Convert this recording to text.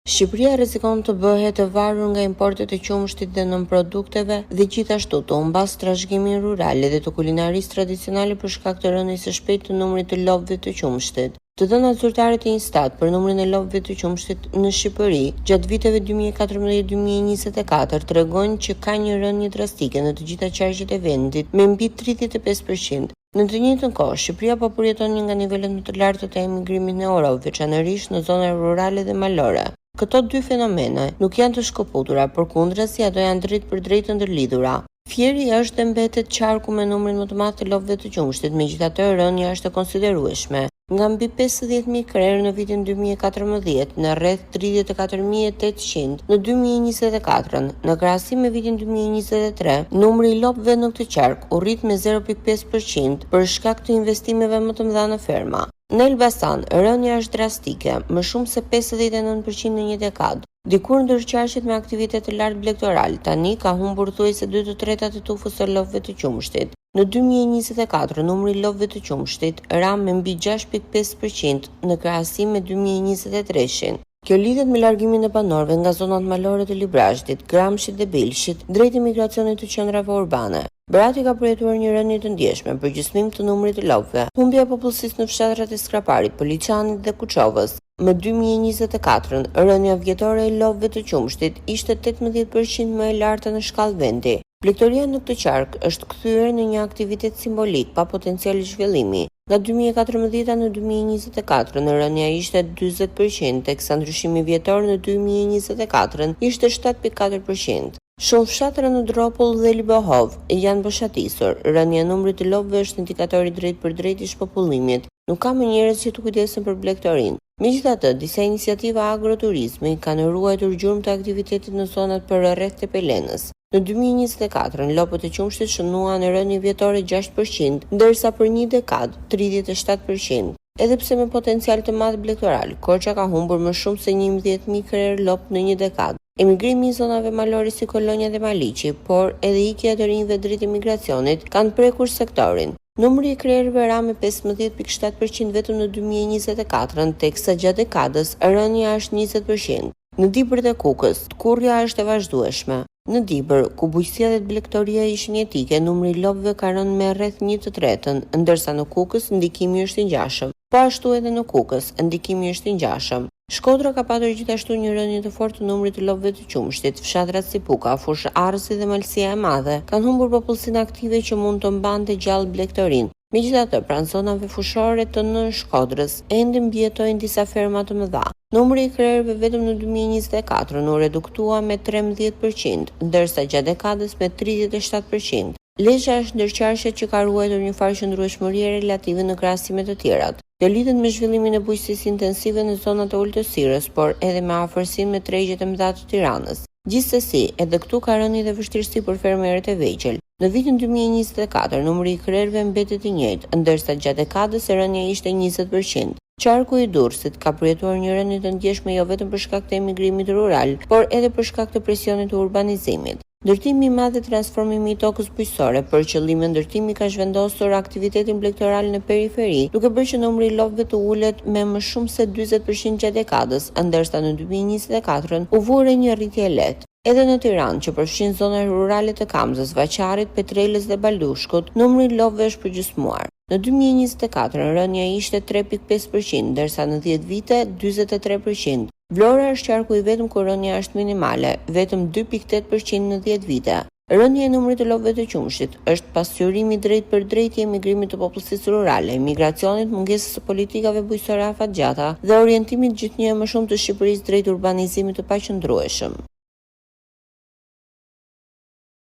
Shqipëria rrezikon të bëhet e varur nga importet e qumshtit dhe nën-produkteve dhe gjithashtu të humbas trashëgimin rural dhe të kulinarisë tradicionale për shkak të rënies së shpejtë të numrit të lopëve të qumshtit. Të dhënat zyrtare të Instat për numrin e lopëve të qumshtit në Shqipëri gjatë viteve 2014-2024 tregojnë që ka një rënje drastike në të gjitha qarqet e vendit me mbi 35%. Në të njëjtën kohë, Shqipëria po përjeton një nga nivelet më të larta të emigrimit në Europë, veçanërisht në zonat rurale dhe malore. Këto dy fenomene nuk janë të shkëputura, përkundrazi ato janë drejt për drejt ndërlidhura. Fieri është dhe mbetet qarku me numrin më të madh të lopëve të qumshtit, megjithatë rënja është e konsiderueshme. Nga mbi 50.000 krerë në vitin 2014 në rreth 34.800 në 2024, në krahasim me vitin 2023, numri i lopëve në këtë qark u rrit me 0.5% për shkak të investimeve më të mëdha në ferma. Në Elbasan, rënja është drastike, më shumë se 59% në një dekadë. Dikur ndërqarqet me aktivitet të lartë blegtoral, tani ka humbur thuajse 2/3 të tufës së lopëve të qumshtit. Në 2024, numri i lopëve të qumshtit ra me mbi 6.5% në krahasim me 2023-shin. Kjo lidhet me largimin e banorëve nga zonat malore të Librazhdit, Gramshit dhe Belshit drejt emigracionit të qendrave urbane. Berati ka përjetuar një rënje të ndjeshme për gjysmim të numrit të lopëve. Humbja e popullsisë në fshatrat e Skraparit, Poliçanit dhe Kuçovës. Më 2024, rënja vjetore e lopëve të qumshtit ishte 18% më e larta në shkallë vendi. Blegtoria në këtë qark është kthyer në një aktivitet simbolik pa potencial zhvillimi. Nga 2014 në 2024 në rënja ishte 40%, teksa ndryshimi vjetor në 2024 ishte 7.4%. Shumë fshatra në Dropull dhe Libohov janë boshatisur. Rënja e numrit të lopëve është indikatori drejt për drejt i shpopullimit. Nuk ka më njerëz që të kujdesen për blegtorinë. Megjithatë, disa iniciativa agroturizmi kanë ruajtur gjurmë të aktivitetit në zonat përreth të Pelenës. Në 2024, lopët e qumshtit shënuan në rënje vjetore 6%, ndërsa për një dekadë 37%. Edhe pse me potencial të madh blegtoral, Korça ka humbur më shumë se 11.000 krerë lopë në një dekadë. Emigrimi i zonave malore si Kolonja dhe Maliqi, por edhe ikja të rinjve drejt emigracionit kanë prekur sektorin. Numri i krerëve ra me 15.7% vetëm në 2024, teksa gjatë dekadës rënja është 20%. Në Dibër dhe Kukës, tkurrja është e vazhdueshme. Në Dibër, ku bujqësia dhe blegtoria ishin jetike, numri i lopëve ka rënë me rreth 1/3, ndërsa në Kukës ndikimi është i ngjashëm. Po ashtu edhe në Kukës, ndikimi është i ngjashëm. Shkodra ka patur gjithashtu një rënje të fortë të numrit të lopëve të qumshtit. Fshatrat si Puka, Fushë Arsi dhe Malësia e Madhe kanë humbur popullsinë aktive që mund të mbante gjallë blegtorinë. Megjithatë, pranë zonave fushore të nën Shkodrës, ende mbijetojnë disa ferma të mëdha. Numri i krerëve vetëm në 2024 u reduktua me 13%, ndërsa gjatë dekadës me 37%. Lesha është ndërqarqe që ka ruajtur një farë qëndrueshmërie relative në krahasim me të tjerat. Kjo lidhet me zhvillimin e bujqësisë intensive në zonat e ulëtësirës, por edhe me afërsinë me tregjet e mëdha të Tiranës. Gjithsesi, edhe këtu ka rënë dhe vështirësi për fermerët e vegjël. Në vitin 2024, numri i krerëve mbetet i njëjtë, ndërsa gjatë dekadës rënja ishte 20%. Qarku i Durrësit ka përjetuar një rënje të ndjeshme jo vetëm për shkak të emigrimit rural, por edhe për shkak të presionit të urbanizimit. Ndërtimi i madh dhe transformimi i tokës bujqësore për qëllime ndërtimi ka zhvendosur aktivitetin blegtoral në periferi, duke bërë që numri i lopëve të ulet me më shumë se 40% gjatë dekadës, ndërsa në 2024 u vure një rritje lehtë. Edhe në Tiranë, që përfshin zonat rurale të Kamzës, Vaçarit, Petrelës dhe Baldushkut, numri i lopëve është përgjysmuar. Në 2024, rënja ishte 3.5%, ndërsa në 10 vite 43%. Vlora është qarku i vetëm ku rënja është minimale, vetëm 2.8% në 10 vite. Rënja e numrit të lopëve të qumshtit është pasqyrimi drejt për drejt i emigrimit të popullsisë rurale, emigracionit, mungesës së politikave bujqësore afatgjata dhe orientimit gjithnjë më shumë të Shqipërisë drejt urbanizimit të paqëndrueshëm.